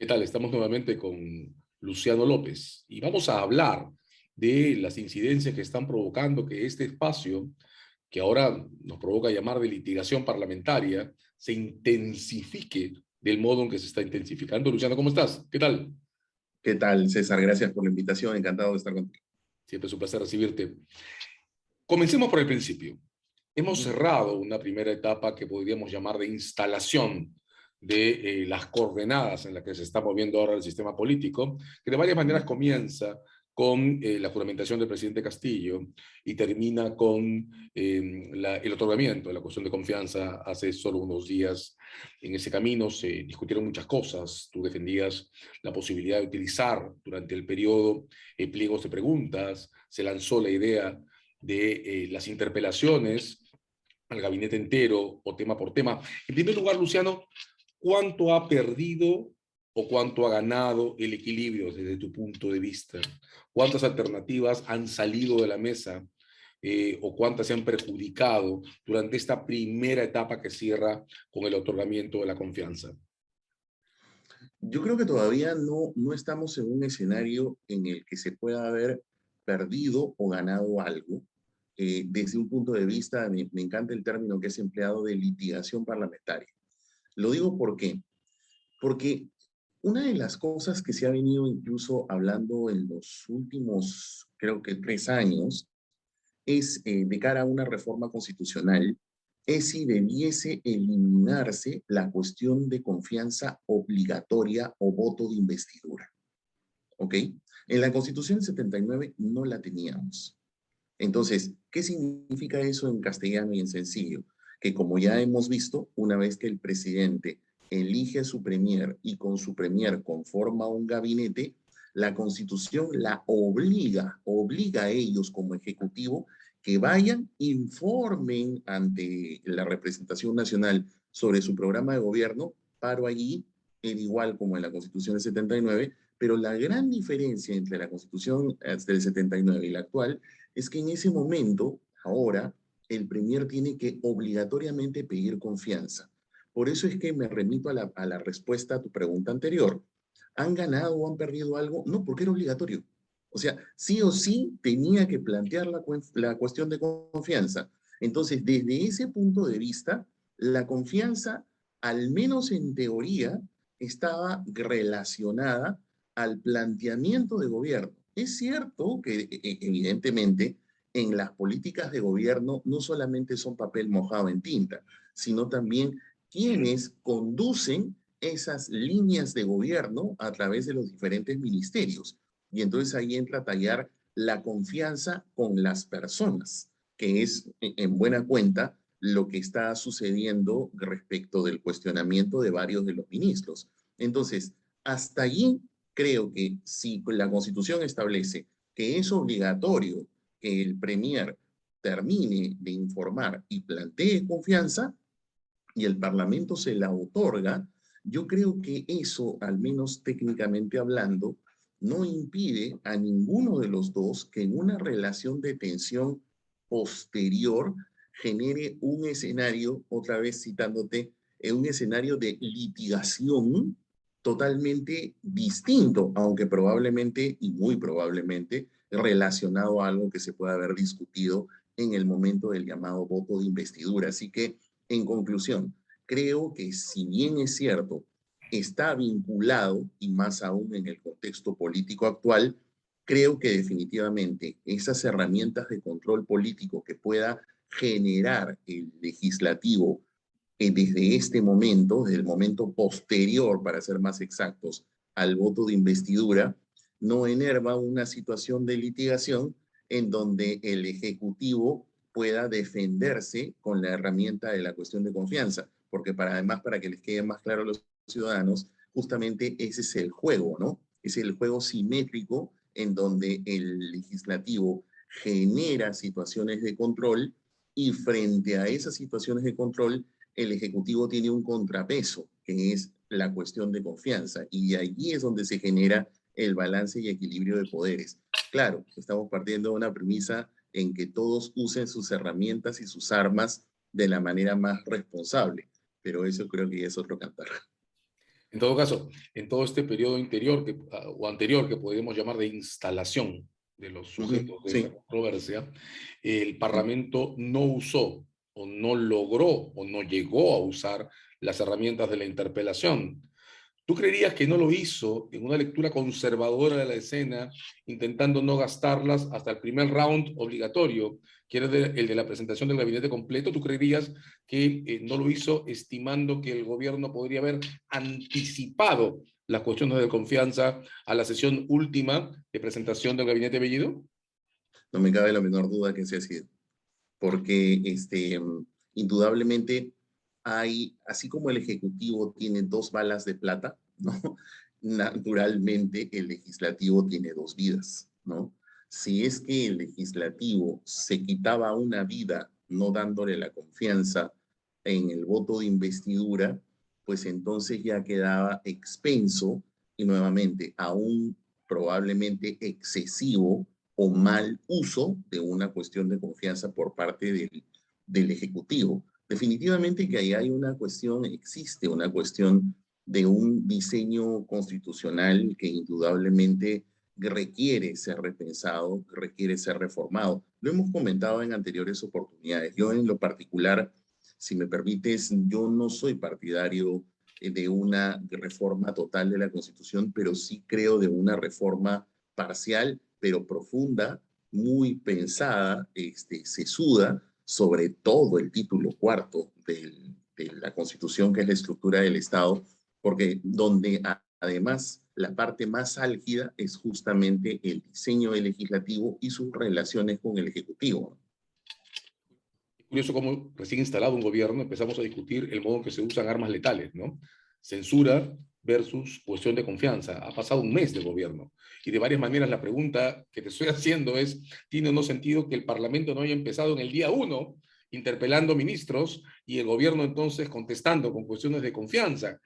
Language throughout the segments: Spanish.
¿Qué tal? Estamos nuevamente con Luciano López y vamos a hablar de las incidencias que están provocando que este espacio, que ahora nos provoca llamar de litigación parlamentaria, se intensifique del modo en que se está intensificando. Luciano, ¿cómo estás? ¿Qué tal? ¿Qué tal, César? Gracias por la invitación. Encantado de estar contigo. Siempre es un placer recibirte. Comencemos por el principio. Hemos Ujú. cerrado una primera etapa que podríamos llamar de instalación de las coordenadas en las que se está moviendo ahora el sistema político, que de varias maneras comienza con la juramentación del presidente Castillo y termina con el otorgamiento de la cuestión de confianza hace solo unos días. En ese camino se discutieron muchas cosas. Tú defendías la posibilidad de utilizar durante el periodo pliegos de preguntas, se lanzó la idea de las interpelaciones al gabinete entero o tema por tema. En primer lugar, Luciano, ¿cuánto ha perdido o cuánto ha ganado el equilibrio desde tu punto de vista? ¿Cuántas alternativas han salido de la mesa o cuántas se han perjudicado durante esta primera etapa que cierra con el otorgamiento de la confianza? Yo creo que todavía no estamos en un escenario en el que se pueda haber perdido o ganado algo. Desde un punto de vista, me encanta el término que es empleado de litigación parlamentaria. Lo digo ¿por qué? Porque una de las cosas que se ha venido incluso hablando en los últimos, creo que 3 años, es de cara a una reforma constitucional, es si debiese eliminarse la cuestión de confianza obligatoria o voto de investidura. ¿Ok? En la Constitución del 79 no la teníamos. Entonces, ¿qué significa eso en castellano y en sencillo? Que como ya hemos visto, una vez que el presidente elige a su premier y con su premier conforma un gabinete, la Constitución la obliga a ellos como ejecutivo que vayan, informen ante la representación nacional sobre su programa de gobierno, paro allí, igual como en la Constitución del 79, pero la gran diferencia entre la Constitución del 79 y la actual es que en ese momento, ahora, el premier tiene que obligatoriamente pedir confianza. Por eso es que me remito a la respuesta a tu pregunta anterior. ¿Han ganado o han perdido algo? No, porque era obligatorio. O sea, sí o sí tenía que plantear la cuestión de confianza. Entonces, desde ese punto de vista, la confianza, al menos en teoría, estaba relacionada al planteamiento de gobierno. Es cierto que evidentemente en las políticas de gobierno no solamente son papel mojado en tinta, sino también quienes conducen esas líneas de gobierno a través de los diferentes ministerios. Y entonces ahí entra a tallar la confianza con las personas, que es en buena cuenta lo que está sucediendo respecto del cuestionamiento de varios de los ministros. Entonces, hasta allí creo que si la Constitución establece que es obligatorio que el premier termine de informar y plantee confianza y el Parlamento se la otorga, yo creo que eso, al menos técnicamente hablando, no impide a ninguno de los dos que en una relación de tensión posterior genere un escenario, otra vez citándote, un escenario de litigación totalmente distinto, aunque probablemente y muy probablemente relacionado a algo que se pueda haber discutido en el momento del llamado voto de investidura. Así que, en conclusión, creo que si bien es cierto, está vinculado, y más aún en el contexto político actual, creo que definitivamente esas herramientas de control político que pueda generar el legislativo desde este momento, desde el momento posterior, para ser más exactos, al voto de investidura, no enerva una situación de litigación en donde el Ejecutivo pueda defenderse con la herramienta de la cuestión de confianza, porque además, para que les quede más claro a los ciudadanos, justamente ese es el juego, ¿no? Es el juego simétrico en donde el legislativo genera situaciones de control y frente a esas situaciones de control el Ejecutivo tiene un contrapeso, que es la cuestión de confianza, y allí es donde se genera el balance y equilibrio de poderes. Claro, estamos partiendo de una premisa en que todos usen sus herramientas y sus armas de la manera más responsable, pero eso creo que ya es otro cantar. En todo caso, en todo este periodo interior o anterior que podríamos llamar de instalación de los Ujú, sujetos de esta sí, controversia, el sí. Parlamento no usó o no logró o no llegó a usar las herramientas de la interpelación. ¿Tú creerías que no lo hizo en una lectura conservadora de la escena, intentando no gastarlas hasta el primer round obligatorio, que era el de la presentación del gabinete completo? ¿Tú creerías que no lo hizo estimando que el gobierno podría haber anticipado las cuestiones de confianza a la sesión última de presentación del gabinete Bellido? No me cabe la menor duda que se ha sido. Porque indudablemente hay, así como el Ejecutivo tiene dos balas de plata, ¿no? Naturalmente el Legislativo tiene dos vidas, ¿no? Si es que el Legislativo se quitaba una vida no dándole la confianza en el voto de investidura, pues entonces ya quedaba expenso y nuevamente aún probablemente excesivo o mal uso de una cuestión de confianza por parte del Ejecutivo. Definitivamente que ahí hay una cuestión, existe una cuestión de un diseño constitucional que indudablemente requiere ser repensado, requiere ser reformado. Lo hemos comentado en anteriores oportunidades. Yo en lo particular, si me permites, yo no soy partidario de una reforma total de la Constitución, pero sí creo de una reforma parcial, pero profunda, muy pensada, sesuda, sobre todo el título cuarto de la Constitución, que es la estructura del Estado, porque donde además la parte más álgida es justamente el diseño del legislativo y sus relaciones con el ejecutivo. Curioso cómo recién instalado un gobierno empezamos a discutir el modo en que se usan armas letales, ¿no? Censura versus cuestión de confianza. Ha pasado un mes de gobierno y de varias maneras la pregunta que te estoy haciendo es, ¿tiene o no sentido que el Parlamento no haya empezado en el día uno interpelando ministros y el gobierno entonces contestando con cuestiones de confianza?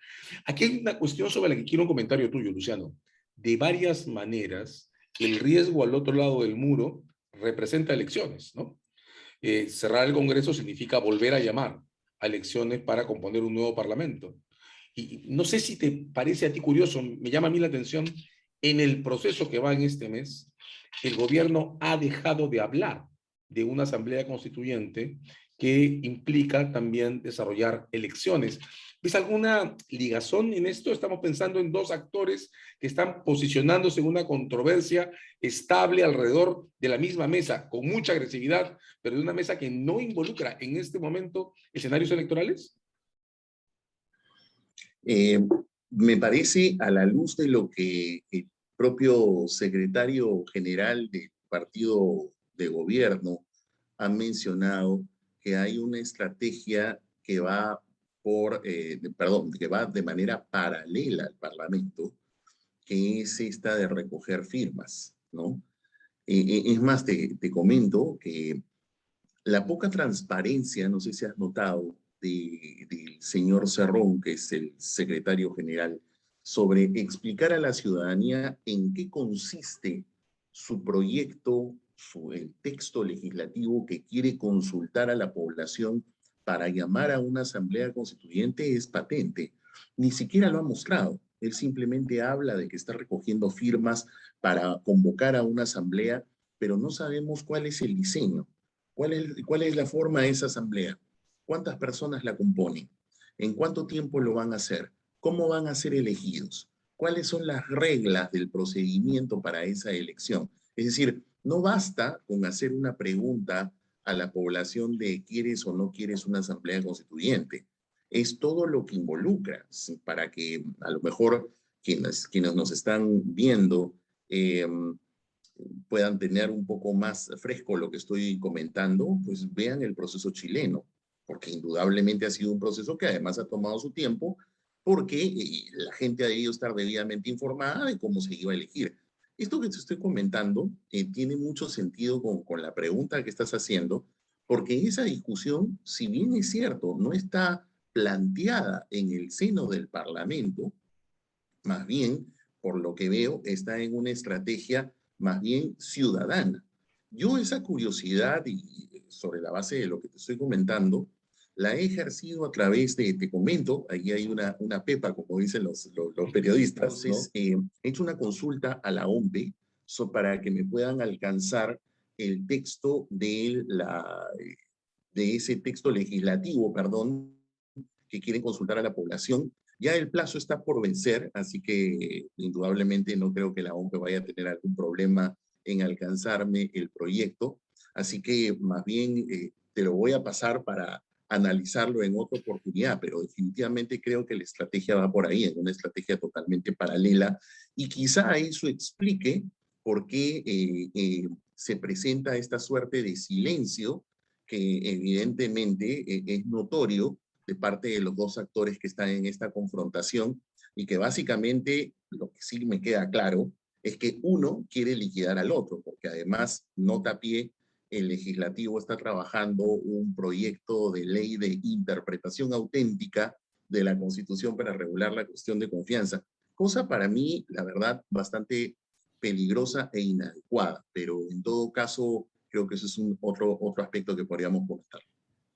Aquí hay una cuestión sobre la que quiero un comentario tuyo, Luciano. De varias maneras, el riesgo al otro lado del muro representa elecciones, ¿no? Cerrar el Congreso significa volver a llamar a elecciones para componer un nuevo Parlamento. Y no sé si te parece a ti curioso, me llama a mí la atención, en el proceso que va en este mes, el gobierno ha dejado de hablar de una asamblea constituyente que implica también desarrollar elecciones. ¿Ves alguna ligazón en esto? Estamos pensando en dos actores que están posicionándose en una controversia estable alrededor de la misma mesa, con mucha agresividad, pero de una mesa que no involucra en este momento escenarios electorales. Eh, Me parece, a la luz de lo que el propio secretario general del partido de gobierno ha mencionado, que hay una estrategia que va perdón, que va de manera paralela al Parlamento, que es esta de recoger firmas, ¿no? Es más, te comento que la poca transparencia, no sé si has notado, del señor Cerrón, que es el secretario general, sobre explicar a la ciudadanía en qué consiste su proyecto, el texto legislativo que quiere consultar a la población para llamar a una asamblea constituyente es patente. Ni siquiera lo ha mostrado. Él simplemente habla de que está recogiendo firmas para convocar a una asamblea, pero no sabemos cuál es el diseño. ¿Cuál es la forma de esa asamblea? ¿Cuántas personas la componen? ¿En cuánto tiempo lo van a hacer? ¿Cómo van a ser elegidos? ¿Cuáles son las reglas del procedimiento para esa elección? Es decir, no basta con hacer una pregunta a la población de ¿quieres o no quieres una asamblea constituyente? Es todo lo que involucra para que a lo mejor quienes nos están viendo puedan tener un poco más fresco lo que estoy comentando, pues vean el proceso chileno, porque indudablemente ha sido un proceso que además ha tomado su tiempo, porque la gente ha debido estar debidamente informada de cómo se iba a elegir. Esto que te estoy comentando tiene mucho sentido con la pregunta que estás haciendo, porque esa discusión, si bien es cierto, no está planteada en el seno del Parlamento, más bien, por lo que veo, está en una estrategia más bien ciudadana. Yo esa curiosidad y sobre la base de lo que te estoy comentando, la he ejercido a través de, te comento, ahí hay una pepa, como dicen los periodistas, ¿no? Entonces, he hecho una consulta a la OMPE para que me puedan alcanzar el texto de ese texto legislativo, perdón, que quieren consultar a la población. Ya el plazo está por vencer, así que indudablemente no creo que la OMPE vaya a tener algún problema en alcanzarme el proyecto. Así que más bien te lo voy a pasar para analizarlo en otra oportunidad, pero definitivamente creo que la estrategia va por ahí, en una estrategia totalmente paralela, y quizá eso explique por qué se presenta esta suerte de silencio que evidentemente es notorio de parte de los dos actores que están en esta confrontación y que básicamente lo que sí me queda claro es que uno quiere liquidar al otro, porque además, nota pie, el legislativo está trabajando un proyecto de ley de interpretación auténtica de la Constitución para regular la cuestión de confianza, cosa para mí, la verdad, bastante peligrosa e inadecuada, pero en todo caso, creo que ese es otro aspecto que podríamos comentar.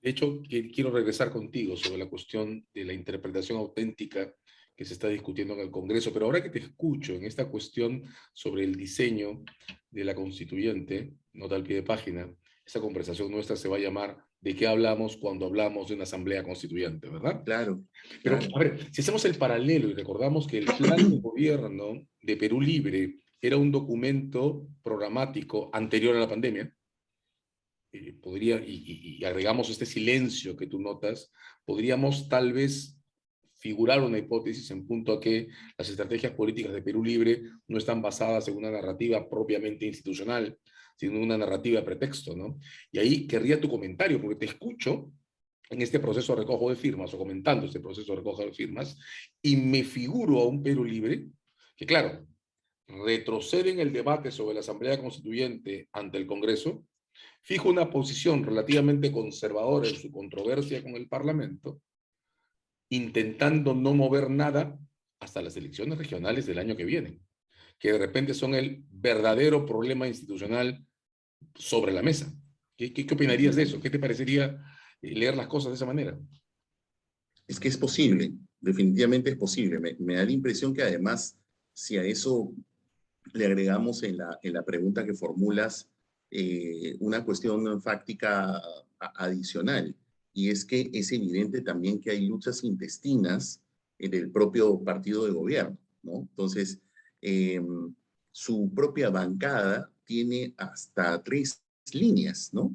De hecho, quiero regresar contigo sobre la cuestión de la interpretación auténtica que se está discutiendo en el Congreso, pero ahora que te escucho en esta cuestión sobre el diseño de la constituyente, nota al pie de página, esa conversación nuestra se va a llamar ¿de qué hablamos cuando hablamos de una asamblea constituyente, verdad? Claro, Pero, claro. a ver, si hacemos el paralelo y recordamos que el plan de gobierno de Perú Libre era un documento programático anterior a la pandemia, y agregamos este silencio que tú notas, podríamos tal vez figurar una hipótesis en punto a que las estrategias políticas de Perú Libre no están basadas en una narrativa propiamente institucional, sino en una narrativa de pretexto, ¿no? Y ahí querría tu comentario, porque te escucho en este proceso de recojo de firmas o comentando este proceso de recojo de firmas y me figuro a un Perú Libre que, claro, retrocede en el debate sobre la Asamblea Constituyente ante el Congreso, fija una posición relativamente conservadora en su controversia con el Parlamento, intentando no mover nada hasta las elecciones regionales del año que viene, que de repente son el verdadero problema institucional sobre la mesa. ¿Qué opinarías de eso? ¿Qué te parecería leer las cosas de esa manera? Es que es posible, definitivamente es posible. Me da la impresión que además, si a eso le agregamos en la pregunta que formulas una cuestión fáctica adicional, y es que es evidente también que hay luchas intestinas en el propio partido de gobierno, ¿no? Entonces, eh, su propia bancada tiene hasta tres líneas, ¿no?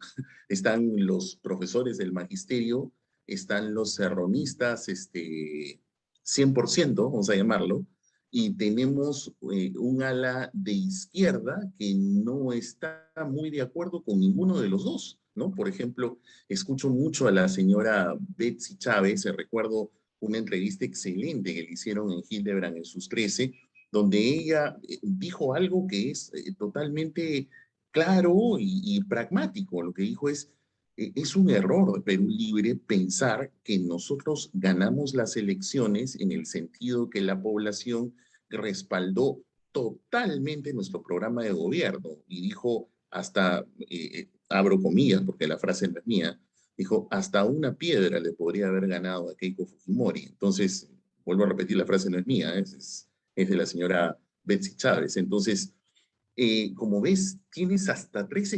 Están los profesores del magisterio, están los serronistas, 100%, vamos a llamarlo, y tenemos un ala de izquierda que no está muy de acuerdo con ninguno de los dos, ¿no? Por ejemplo, escucho mucho a la señora Betsy Chávez, recuerdo una entrevista excelente que le hicieron en Hildebrand en sus 13, donde ella dijo algo que es totalmente claro y pragmático. Lo que dijo es un error de Perú Libre pensar que nosotros ganamos las elecciones en el sentido que la población respaldó totalmente nuestro programa de gobierno y dijo hasta, abro comillas porque la frase no es mía, dijo hasta una piedra le podría haber ganado a Keiko Fujimori. Entonces, vuelvo a repetir, la frase no es mía, es de la señora Betsy Chávez. Entonces, como ves, tienes hasta tres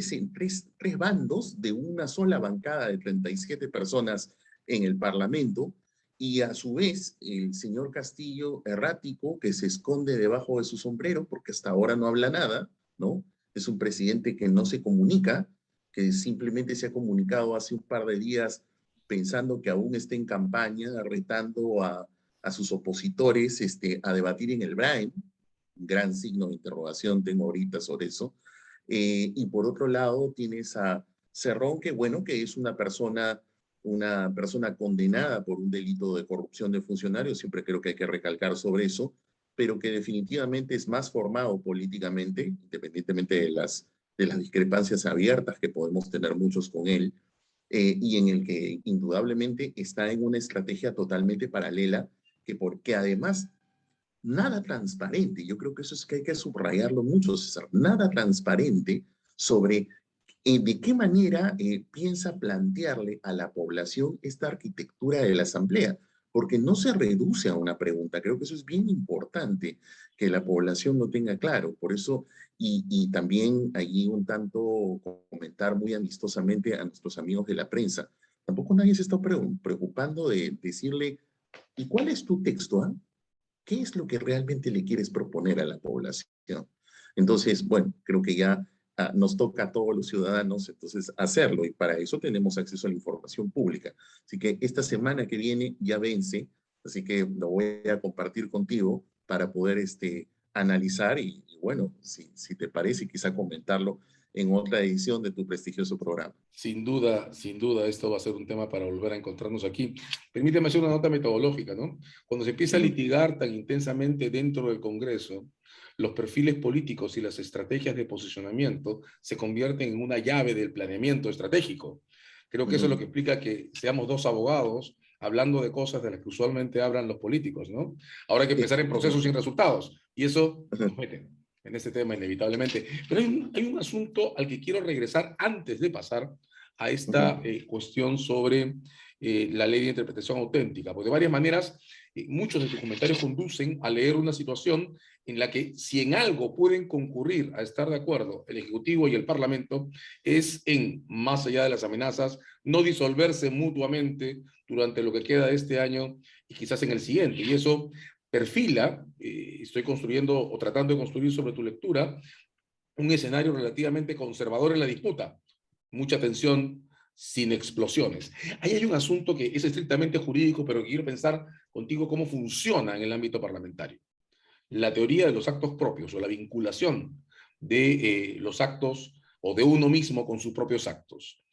bandos de una sola bancada de 37 personas en el Parlamento y a su vez el señor Castillo errático que se esconde debajo de su sombrero porque hasta ahora no habla nada, ¿no? Es un presidente que no se comunica, que simplemente se ha comunicado hace un par de días pensando que aún está en campaña, retando a sus opositores a debatir en el Brain, gran signo de interrogación tengo ahorita sobre eso. Y por otro lado tienes a Cerrón, que bueno, que es una persona condenada por un delito de corrupción de funcionarios, siempre creo que hay que recalcar sobre eso, pero que definitivamente es más formado políticamente, independientemente de las discrepancias abiertas que podemos tener muchos con él, y en el que indudablemente está en una estrategia totalmente paralela, que porque además nada transparente, yo creo que eso es que hay que subrayarlo mucho, César, nada transparente sobre ¿De qué manera piensa plantearle a la población esta arquitectura de la Asamblea? Porque no se reduce a una pregunta. Creo que eso es bien importante, que la población lo tenga claro. Por eso, y también allí un tanto comentar muy amistosamente a nuestros amigos de la prensa, tampoco nadie se está preocupando de decirle, ¿y cuál es tu texto? ¿Ah? ¿Qué es lo que realmente le quieres proponer a la población? Entonces, bueno, creo que ya nos toca a todos los ciudadanos entonces hacerlo y para eso tenemos acceso a la información pública. Así que esta semana que viene ya vence, así que lo voy a compartir contigo para poder analizar y bueno, si te parece, quizá comentarlo en otra edición de tu prestigioso programa. Sin duda, esto va a ser un tema para volver a encontrarnos aquí. Permíteme hacer una nota metodológica, ¿no? Cuando se empieza a Ujú, litigar tan intensamente dentro del Congreso, los perfiles políticos y las estrategias de posicionamiento se convierten en una llave del planeamiento estratégico. Creo que eso es lo ujú. que explica que seamos dos abogados hablando de cosas de las que usualmente hablan los políticos, ¿no? Ahora hay que Sí, empezar en procesos sin resultados y eso ujú, nos mete en este tema inevitablemente. Pero hay un asunto al que quiero regresar antes de pasar a esta ujú. cuestión sobre la ley de interpretación auténtica, porque de varias maneras muchos de tus comentarios conducen a leer una situación en la que si en algo pueden concurrir a estar de acuerdo el Ejecutivo y el Parlamento, es en, más allá de las amenazas, no disolverse mutuamente durante lo que queda de este año y quizás en el siguiente. Y eso perfila, estoy construyendo o tratando de construir sobre tu lectura, un escenario relativamente conservador en la disputa. Mucha tensión sin explosiones. Ahí hay un asunto que es estrictamente jurídico, pero que quiero pensar contigo cómo funciona en el ámbito parlamentario. La teoría de los actos propios o la vinculación de los actos o de uno mismo con sus propios actos.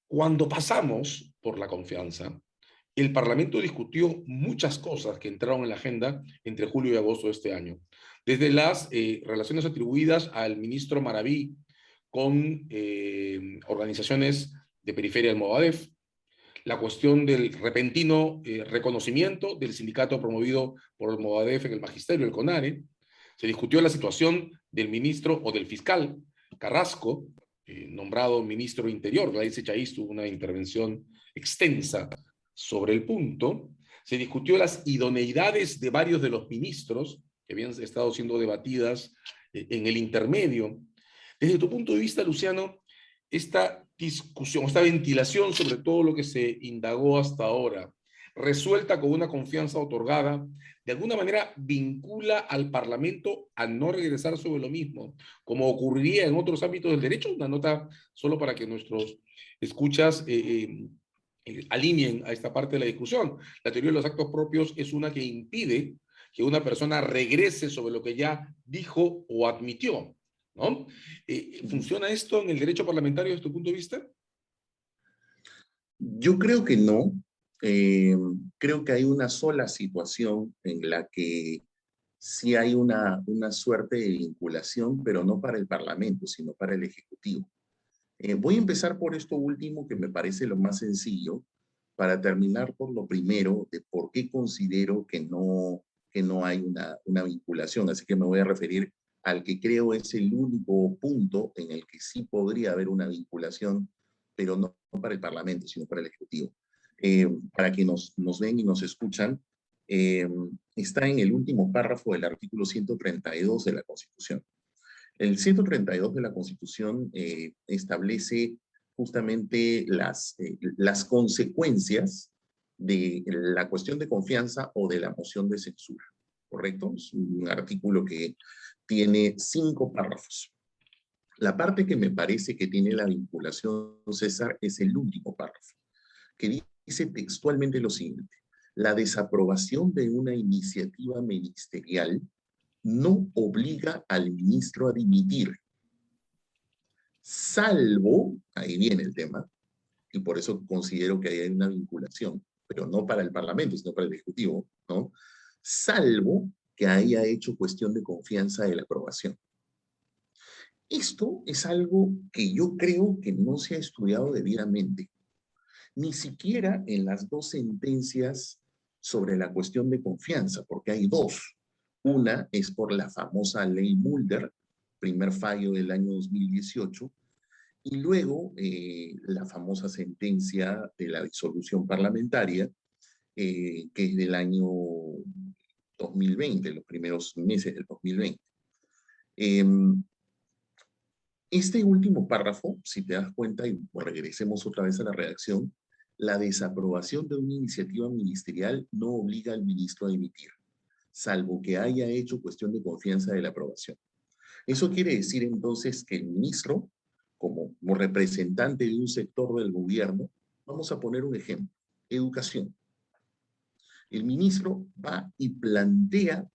Cuando pasamos por la confianza, el Parlamento discutió muchas cosas que entraron en la agenda entre julio y agosto de este año, desde las relaciones atribuidas al ministro Maraví con organizaciones de periferia del Movadef, la cuestión del repentino reconocimiento del sindicato promovido por el Movadef en el magisterio, el CONARE, se discutió la situación del ministro o del fiscal Carrasco, nombrado ministro Interior. Gladys Echaíz tuvo una intervención extensa sobre el punto. Se discutió las idoneidades de varios de los ministros que habían estado siendo debatidas en el intermedio. Desde tu punto de vista, Luciano, esta discusión, esta ventilación sobre todo lo que se indagó hasta ahora, resuelta con una confianza otorgada, de alguna manera vincula al Parlamento a no regresar sobre lo mismo, como ocurriría en otros ámbitos del derecho. Una nota solo para que nuestros escuchas alineen a esta parte de la discusión. La teoría de los actos propios es una que impide que una persona regrese sobre lo que ya dijo o admitió, ¿no? ¿Funciona esto en el derecho parlamentario desde tu punto de vista? Yo creo que no. Eh, Creo que hay una sola situación en la que sí hay una suerte de vinculación, pero no para el Parlamento, sino para el Ejecutivo. Voy a empezar por esto último, que me parece lo más sencillo, para terminar por lo primero, de por qué considero que no hay una vinculación. Así que me voy a referir al que creo es el único punto en el que sí podría haber una vinculación, pero no para el Parlamento, sino para el Ejecutivo. Para que nos ven y nos escuchan, eh, está en el último párrafo del artículo 132 de la Constitución. El 132 de la Constitución establece justamente las consecuencias de la cuestión de confianza o de la moción de censura, ¿correcto? Es un artículo que tiene 5 párrafos. La parte que me parece que tiene la vinculación, César, es el último párrafo, que dice textualmente lo siguiente: la desaprobación de una iniciativa ministerial no obliga al ministro a dimitir, salvo, ahí viene el tema, y por eso considero que hay una vinculación, pero no para el Parlamento, sino para el Ejecutivo, ¿no? Salvo que haya hecho cuestión de confianza de la aprobación. Esto es algo que yo creo que no se ha estudiado debidamente, ni siquiera en las dos sentencias sobre la cuestión de confianza, porque hay dos. Una es por la famosa ley Mulder, primer fallo del año 2018, Y luego la famosa sentencia de la disolución parlamentaria, que es del año 2020, los primeros meses del 2020. Este último párrafo, si te das cuenta, y regresemos otra vez a la redacción, la desaprobación de una iniciativa ministerial no obliga al ministro a dimitir, salvo que haya hecho cuestión de confianza de la aprobación. Eso quiere decir entonces que el ministro, como representante de un sector del gobierno, vamos a poner un ejemplo, educación. El ministro va y plantea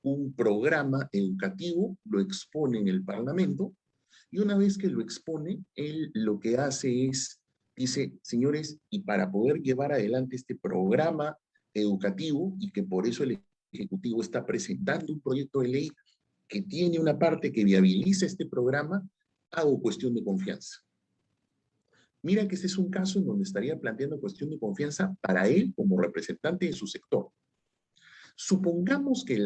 un programa educativo, lo expone en el Parlamento, y una vez que lo expone, él lo que hace es, dice, señores, y para poder llevar adelante este programa educativo, y que por eso el Ejecutivo está presentando un proyecto de ley que tiene una parte que viabiliza este programa, hago cuestión de confianza. Mira que este es un caso en donde estaría planteando cuestión de confianza para él como representante de su sector. Supongamos que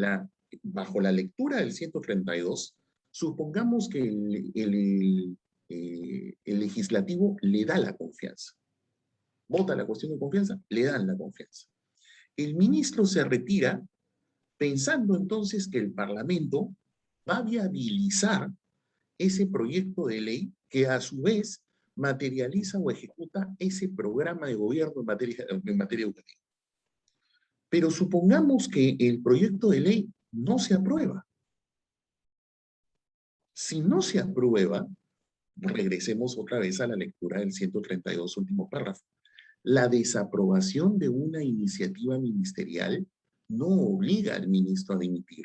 bajo la lectura del 132, supongamos que el legislativo le da la confianza. Vota la cuestión de confianza, le dan la confianza. El ministro se retira pensando entonces que el Parlamento va a viabilizar ese proyecto de ley que a su vez materializa o ejecuta ese programa de gobierno en materia educativa. Pero supongamos que el proyecto de ley no se aprueba. Si no se aprueba, regresemos otra vez a la lectura del 132, último párrafo. La desaprobación de una iniciativa ministerial no obliga al ministro a dimitir,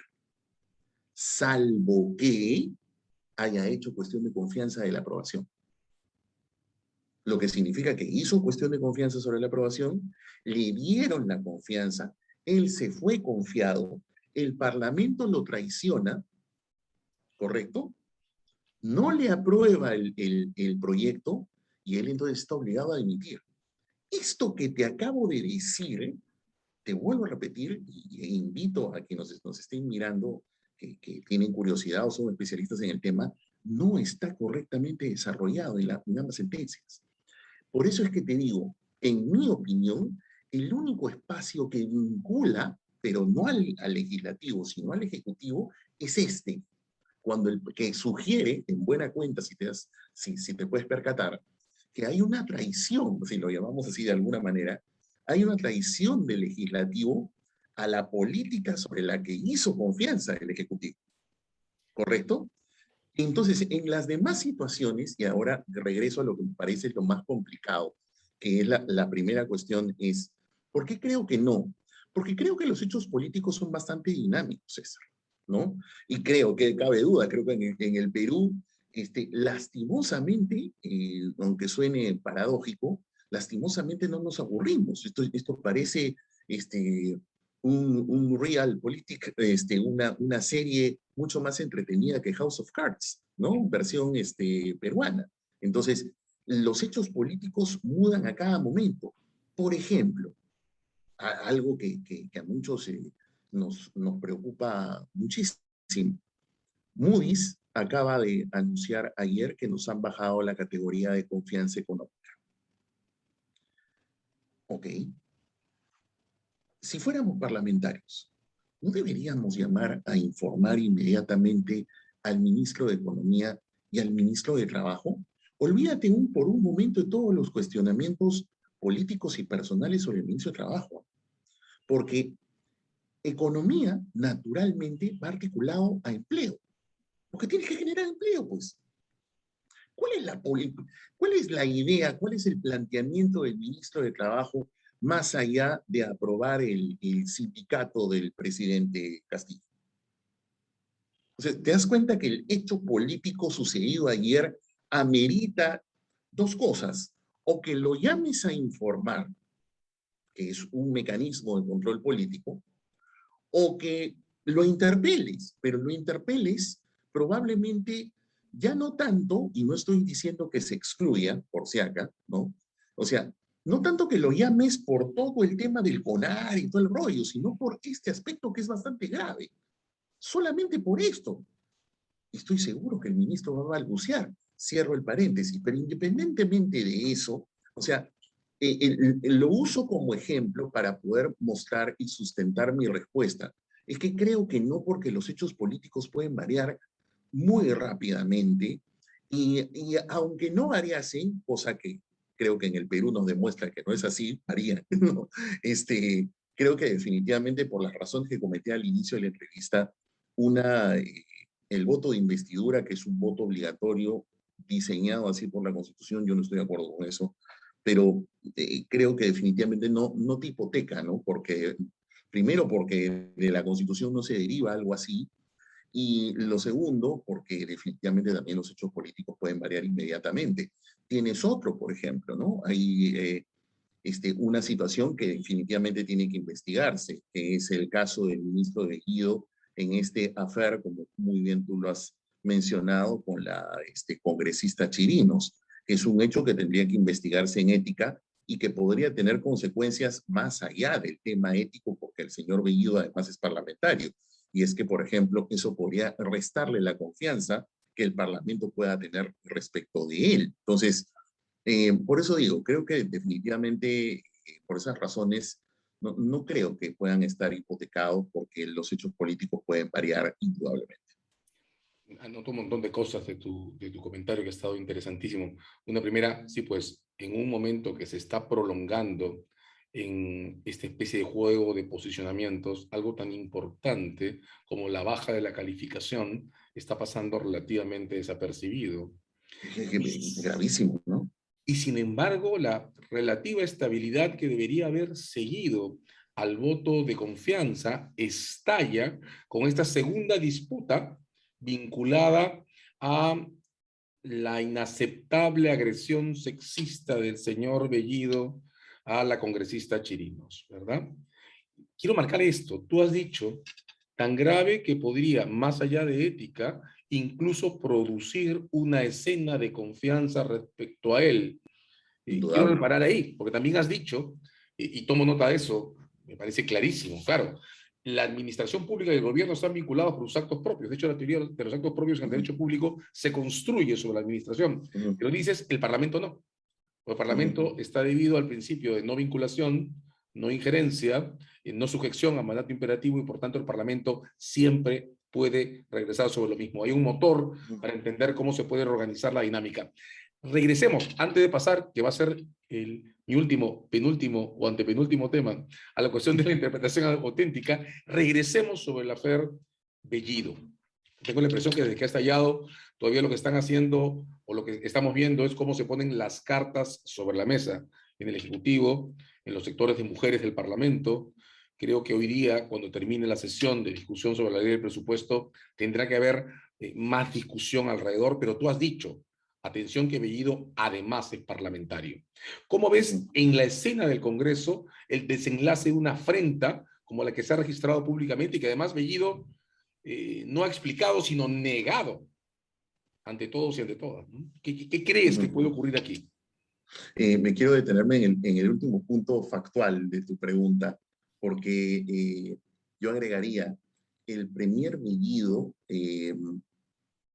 salvo que haya hecho cuestión de confianza de la aprobación. Lo que significa que hizo cuestión de confianza sobre la aprobación, le dieron la confianza, él se fue confiado, el Parlamento lo traiciona, ¿correcto? No le aprueba el proyecto y él entonces está obligado a dimitir. Esto que te acabo de decir, te vuelvo a repetir e invito a quienes nos estén mirando, que tienen curiosidad o son especialistas en el tema, no está correctamente desarrollado en ambas sentencias. Por eso es que te digo, en mi opinión, el único espacio que vincula, pero no al legislativo, sino al ejecutivo, es este. Cuando el que sugiere, en buena cuenta, si te puedes percatar, que hay una traición, si lo llamamos así de alguna manera, hay una traición del legislativo a la política sobre la que hizo confianza el Ejecutivo. ¿Correcto? Entonces, en las demás situaciones, y ahora regreso a lo que me parece lo más complicado, que es la primera cuestión, es, ¿por qué creo que no? Porque creo que los hechos políticos son bastante dinámicos, César, ¿no? Y creo que cabe duda, creo que en el Perú, lastimosamente, aunque suene paradójico, lastimosamente no nos aburrimos. Esto parece un realpolitik, una serie mucho más entretenida que House of Cards, ¿no? Versión peruana. Entonces, los hechos políticos mudan a cada momento. Por ejemplo, algo que a muchos nos preocupa muchísimo. Moody's acaba de anunciar ayer que nos han bajado la categoría de confianza económica. Ok. Si fuéramos parlamentarios, ¿no deberíamos llamar a informar inmediatamente al ministro de Economía y al ministro de Trabajo? Olvídate por un momento de todos los cuestionamientos políticos y personales sobre el ministro de Trabajo, porque economía naturalmente va articulado a empleo, porque tiene que generar empleo, pues. ¿Cuál es la idea, cuál es el planteamiento del ministro de Trabajo más allá de aprobar el sindicato del presidente Castillo? O sea, ¿te das cuenta que el hecho político sucedido ayer amerita dos cosas? O que lo llames a informar, que es un mecanismo de control político, o que lo interpeles, pero lo interpeles probablemente ya no tanto, y no estoy diciendo que se excluya, por si acá, ¿no? O sea, no tanto que lo llames por todo el tema del CONAR y todo el rollo, sino por este aspecto que es bastante grave. Solamente por esto. Estoy seguro que el ministro va a balbucear. cierro el paréntesis. Pero independientemente de eso, o sea, lo uso como ejemplo para poder mostrar y sustentar mi respuesta. Es que creo que no, porque los hechos políticos pueden variar muy rápidamente y aunque no variasen, cosa que creo que en el Perú nos demuestra que no es así, varían, ¿no? Creo que definitivamente por las razones que cometí al inicio de la entrevista, una, eh, el voto de investidura, que es un voto obligatorio diseñado así por la Constitución, yo no estoy de acuerdo con eso, pero creo que definitivamente no te hipoteca, ¿no? Porque, primero, porque de la Constitución no se deriva algo así, y lo segundo, porque definitivamente también los hechos políticos pueden variar inmediatamente. Tienes otro, por ejemplo, ¿no? Hay una situación que definitivamente tiene que investigarse, que es el caso del ministro de Guido en este affair, como muy bien tú lo has mencionado, con la congresista Chirinos, que es un hecho que tendría que investigarse en ética y que podría tener consecuencias más allá del tema ético, porque el señor Bellido además es parlamentario. Y es que, por ejemplo, eso podría restarle la confianza que el Parlamento pueda tener respecto de él. Entonces, por eso digo, creo que definitivamente, por esas razones, no creo que puedan estar hipotecados, porque los hechos políticos pueden variar indudablemente. Anoto un montón de cosas de tu comentario que ha estado interesantísimo. Una primera, sí, pues en un momento que se está prolongando en esta especie de juego de posicionamientos, algo tan importante como la baja de la calificación está pasando relativamente desapercibido. Gravísimo, ¿no? Y sin embargo, la relativa estabilidad que debería haber seguido al voto de confianza estalla con esta segunda disputa vinculada a la inaceptable agresión sexista del señor Bellido a la congresista Chirinos, ¿verdad? Quiero marcar esto. Tú has dicho tan grave que podría, más allá de ética, incluso producir una escena de confianza respecto a él. Quiero Indudable. reparar ahí, porque también has dicho, y tomo nota de eso, me parece clarísimo, claro, la administración pública y el gobierno están vinculados por sus actos propios. De hecho, la teoría de los actos propios en el derecho público se construye sobre la administración. Pero dices, el Parlamento no. El Parlamento está debido al principio de no vinculación, no injerencia, no sujeción a mandato imperativo, y por tanto el Parlamento siempre puede regresar sobre lo mismo. Hay un motor para entender cómo se puede organizar la dinámica. Regresemos, antes de pasar, que va a ser mi último, penúltimo o antepenúltimo tema, a la cuestión de la interpretación auténtica. Regresemos sobre el affair Bellido. Tengo la impresión que desde que ha estallado, todavía lo que están haciendo o lo que estamos viendo es cómo se ponen las cartas sobre la mesa en el Ejecutivo, en los sectores de mujeres del Parlamento. Creo que hoy día, cuando termine la sesión de discusión sobre la ley del presupuesto, tendrá que haber más discusión alrededor, pero tú has dicho, atención, que Bellido además es parlamentario. ¿Cómo ves en la escena del Congreso el desenlace de una afrenta como la que se ha registrado públicamente y que además Bellido no ha explicado, sino negado ante todos y ante todas, ¿no? ¿Qué crees que puede ocurrir aquí? Me quiero detenerme en el último punto factual de tu pregunta, porque yo agregaría, el premier Bellido,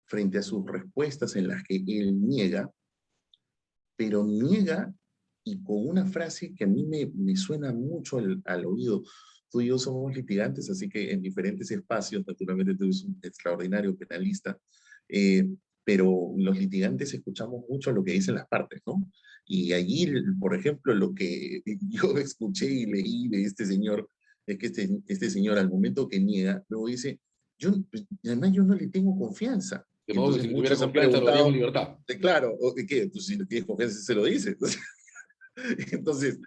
frente a sus respuestas en las que él niega, pero niega y con una frase que a mí me suena mucho al oído. Tú y yo somos litigantes, así que en diferentes espacios, naturalmente tú eres un extraordinario penalista, eh, pero los litigantes escuchamos mucho lo que dicen las partes, ¿no? Y allí, por ejemplo, lo que yo escuché y leí de este señor, es que este señor al momento que niega, luego dice, pues, además yo no le tengo confianza. De Y modo que entonces si le tuviera muchos han confianza lo haría con preguntado, libertad. claro, ¿qué? Pues si le tienes confianza se lo dice. Entonces,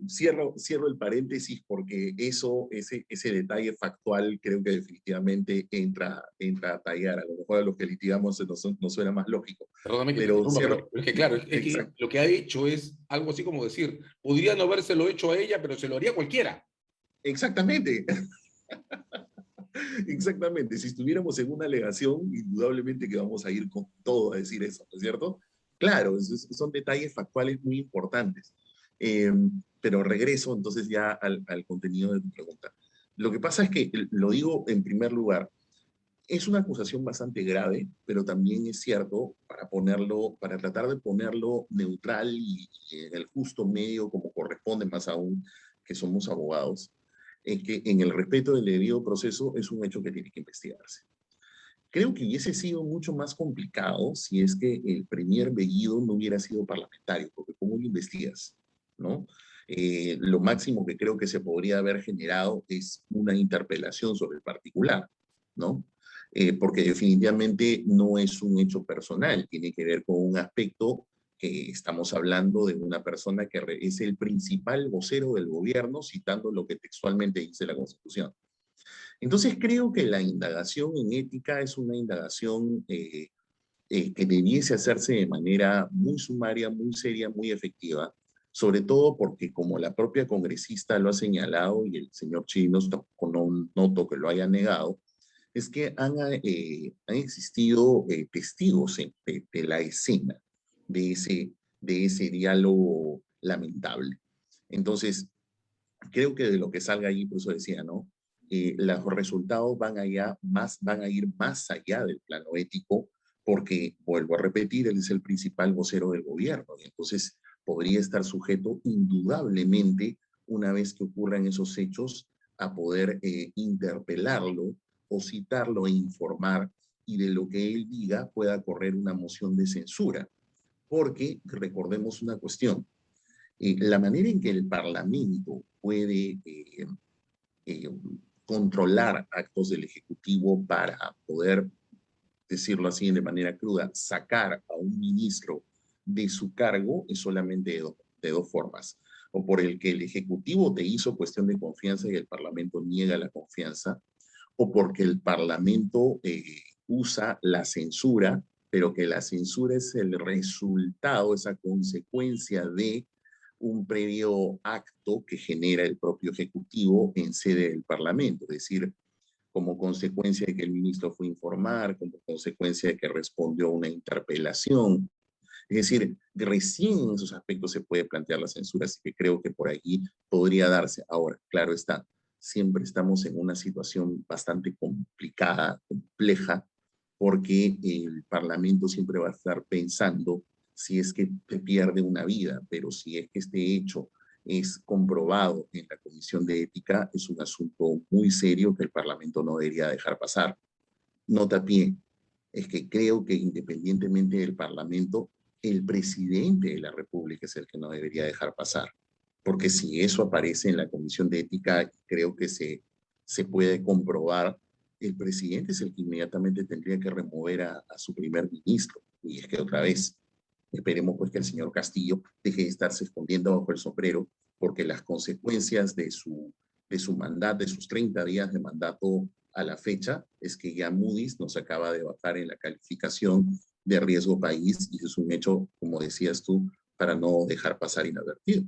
cierro el paréntesis, porque ese detalle factual creo que definitivamente entra a tallar. A lo mejor a los que litigamos nos suena más lógico. Perdóname que te Pero interrumpa, cierro. pero es que claro, es que Exacto. lo que ha hecho es algo así como decir, podría no habérselo hecho a ella, pero se lo haría cualquiera. Exactamente. Exactamente. Si estuviéramos en una alegación, indudablemente que vamos a ir con todo a decir eso, ¿no es cierto? Claro, son detalles factuales muy importantes. Eh, pero regreso entonces ya al contenido de tu pregunta. Lo que pasa es que, lo digo en primer lugar, Es una acusación bastante grave, pero también es cierto, para tratar de ponerlo neutral y en el justo medio, como corresponde, más aún que somos abogados, es que en el respeto del debido proceso es un hecho que tiene que investigarse. Creo que hubiese sido mucho más complicado si es que el premier Bellido no hubiera sido parlamentario, porque ¿cómo lo investigas? ¿No? Lo máximo que creo que se podría haber generado es una interpelación sobre el particular, ¿no? Porque definitivamente no es un hecho personal, tiene que ver con un aspecto que estamos hablando de una persona que es el principal vocero del gobierno, citando lo que textualmente dice la Constitución. Entonces creo que la indagación en ética es una indagación que debiese hacerse de manera muy sumaria, muy seria, muy efectiva, sobre todo porque como la propia congresista lo ha señalado y el señor Chirinos tampoco no noto que lo haya negado, es que han existido testigos de la escena de ese diálogo lamentable. Entonces, creo que de lo que salga ahí, por eso decía, ¿no? Los resultados van a ir más allá del plano ético, porque, vuelvo a repetir, él es el principal vocero del gobierno, y entonces podría estar sujeto indudablemente, una vez que ocurran esos hechos, a poder interpelarlo o citarlo e informar, y de lo que él diga pueda correr una moción de censura. Porque recordemos una cuestión, la manera en que el Parlamento puede eh, controlar actos del Ejecutivo para poder, decirlo así de manera cruda, sacar a un ministro de su cargo es solamente de dos formas. O por el que el Ejecutivo te hizo cuestión de confianza y el Parlamento niega la confianza, o porque el Parlamento usa la censura, pero que la censura es el resultado, esa consecuencia de un previo acto que genera el propio Ejecutivo en sede del Parlamento, es decir, como consecuencia de que el ministro fue a informar, como consecuencia de que respondió a una interpelación. Es decir, recién en esos aspectos se puede plantear la censura, así que creo que por ahí podría darse. Ahora, claro está, siempre estamos en una situación bastante complicada, compleja, porque el Parlamento siempre va a estar pensando si es que se pierde una vida, pero si es que este hecho es comprobado en la Comisión de Ética, es un asunto muy serio que el Parlamento no debería dejar pasar. Nota a pie, es que creo que independientemente del Parlamento, el presidente de la República es el que no debería dejar pasar. Porque si eso aparece en la Comisión de Ética, creo que se puede comprobar, el presidente es el que inmediatamente tendría que remover a su primer ministro. Y es que otra vez, esperemos pues que el señor Castillo deje de estarse escondiendo bajo el sombrero, porque las consecuencias de su mandato, de sus 30 días de mandato a la fecha, es que ya Moody's nos acaba de bajar en la calificación de riesgo país, y eso es un hecho, como decías tú, para no dejar pasar inadvertido.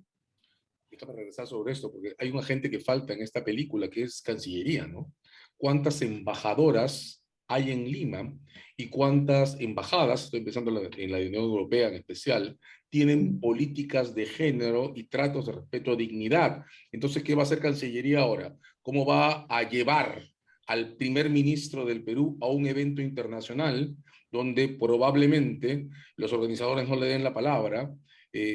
Déjame regresar sobre esto, porque hay un agente que falta en esta película, que es Cancillería, ¿no? ¿Cuántas embajadoras hay en Lima y cuántas embajadas, estoy pensando en la Unión Europea en especial, tienen políticas de género y tratos de respeto a dignidad? Entonces, ¿qué va a hacer Cancillería ahora? ¿Cómo va a llevar al primer ministro del Perú a un evento internacional donde probablemente los organizadores no le den la palabra,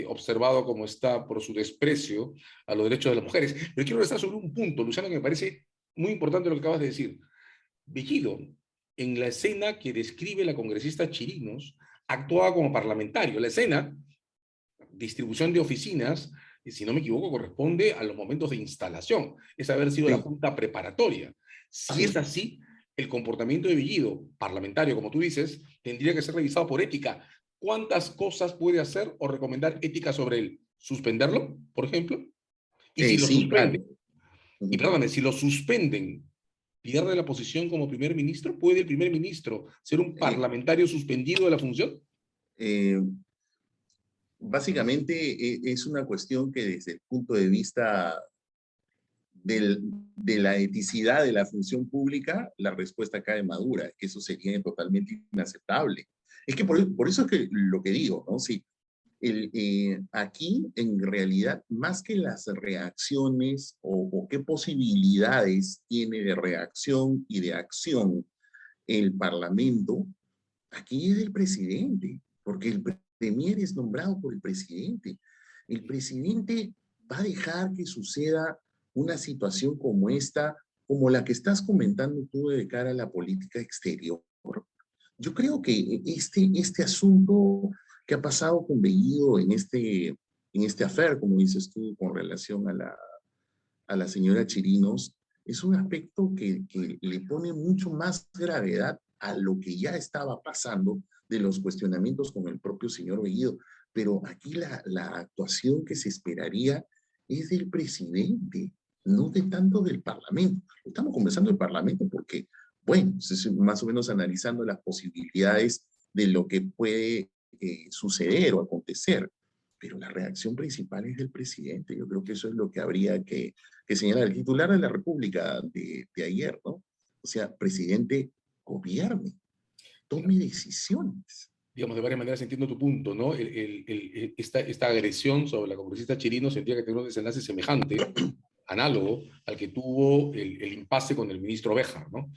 observado como está por su desprecio a los derechos de las mujeres? Pero quiero estar sobre un punto, Luciano, que me parece muy importante lo que acabas de decir. Bellido, en la escena que describe la congresista Chirinos, actuaba como parlamentario. La escena, distribución de oficinas, si no me equivoco, corresponde a los momentos de instalación, es haber sido la Sí, junta preparatoria. Si es sí. así, el comportamiento de Bellido, parlamentario, como tú dices, tendría que ser revisado por ética. ¿Cuántas cosas puede hacer o recomendar ética sobre él? ¿Suspenderlo, por ejemplo? Y si lo Sí, claro. suspenden, y perdóname, si lo suspenden, ¿pierde la posición como primer ministro? ¿Puede el primer ministro ser un Eh, parlamentario suspendido de la función? eh, Básicamente es una cuestión que desde el punto de vista de la eticidad de la función pública, la respuesta cae madura, que eso sería totalmente inaceptable. Es que por eso es que lo que digo, ¿no? Sí, aquí en realidad, más que las reacciones o qué posibilidades tiene de reacción y de acción el Parlamento, aquí es del presidente, porque el premier es nombrado por el presidente. El presidente va a dejar que suceda una situación como esta, como la que estás comentando tú de cara a la política exterior. Yo creo que este asunto que ha pasado con Bellido en este affair, como dices tú, con relación a la señora Chirinos, es un aspecto que le pone mucho más gravedad a lo que ya estaba pasando de los cuestionamientos con el propio señor Bellido. Pero aquí la actuación que se esperaría es del presidente, no de tanto del Parlamento. Estamos conversando del Parlamento porque, bueno, más o menos analizando las posibilidades de lo que puede suceder o acontecer, pero la reacción principal es del presidente. Yo creo que eso es lo que habría que señalar. El titular de la República de ayer, ¿no? O sea, presidente, gobierne, tome decisiones. Digamos, de varias maneras entiendo tu punto, ¿no? Esta agresión sobre la congresista Chirinos sentía que tenía un desenlace semejante, análogo, al que tuvo el impasse con el ministro Béjar, ¿no?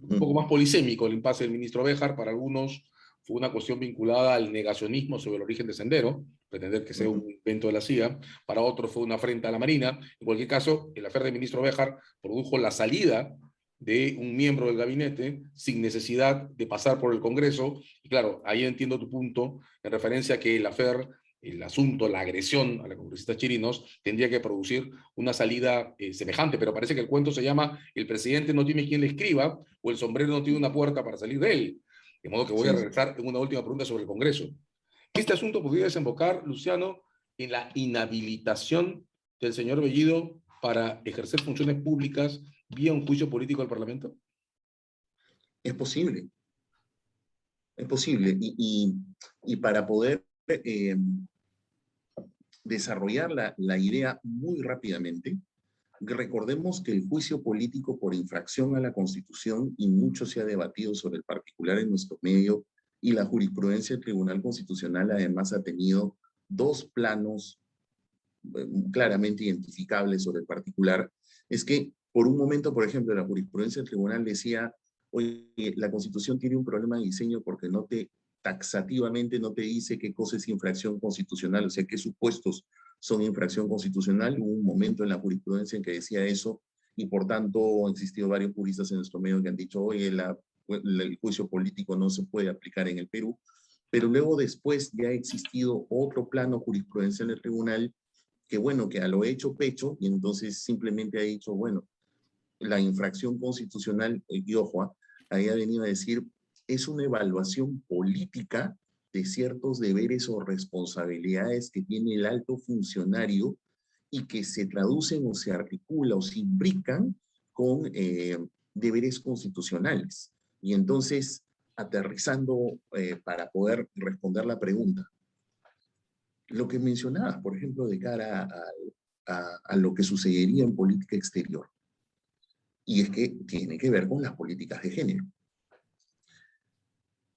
Un poco más polisémico el impasse del ministro Béjar, para algunos fue una cuestión vinculada al negacionismo sobre el origen de Sendero, pretender que sea un invento de la CIA, para otros fue una afrenta a la Marina. En cualquier caso, el afer del ministro Béjar produjo la salida de un miembro del gabinete sin necesidad de pasar por el Congreso. Y claro, ahí entiendo tu punto en referencia a que el afer, el asunto, la agresión a la congresista Chirinos tendría que producir una salida semejante, pero parece que el cuento se llama el presidente no tiene quien le escriba o el sombrero no tiene una puerta para salir de él. De modo que voy a Sí. regresar en una última pregunta sobre el Congreso. Este asunto podría desembocar, Luciano, en la inhabilitación del señor Bellido para ejercer funciones públicas vía un juicio político al Parlamento. Es posible, es posible. Y para poder desarrollar la idea muy rápidamente, recordemos que el juicio político por infracción a la Constitución, y mucho se ha debatido sobre el particular en nuestro medio, y la jurisprudencia del Tribunal Constitucional además ha tenido dos planos claramente identificables sobre el particular, es que por un momento, por ejemplo, la jurisprudencia del tribunal decía, oye, la Constitución tiene un problema de diseño porque taxativamente no te dice qué cosa es infracción constitucional, o sea, qué supuestos son infracción constitucional. Hubo un momento en la jurisprudencia en que decía eso, y por tanto han existido varios juristas en nuestro medio que han dicho, oye, el juicio político no se puede aplicar en el Perú. Pero luego después ya ha existido otro plano jurisprudencial del tribunal que bueno, que a lo hecho pecho, y entonces simplemente ha dicho, bueno, la infracción constitucional, y ojo, ahí ha venido a decir, es una evaluación política de ciertos deberes o responsabilidades que tiene el alto funcionario y que se traducen o se articulan o se imbrican con deberes constitucionales. Y entonces, aterrizando para poder responder la pregunta, lo que mencionabas, por ejemplo, de cara a lo que sucedería en política exterior, y es que tiene que ver con las políticas de género.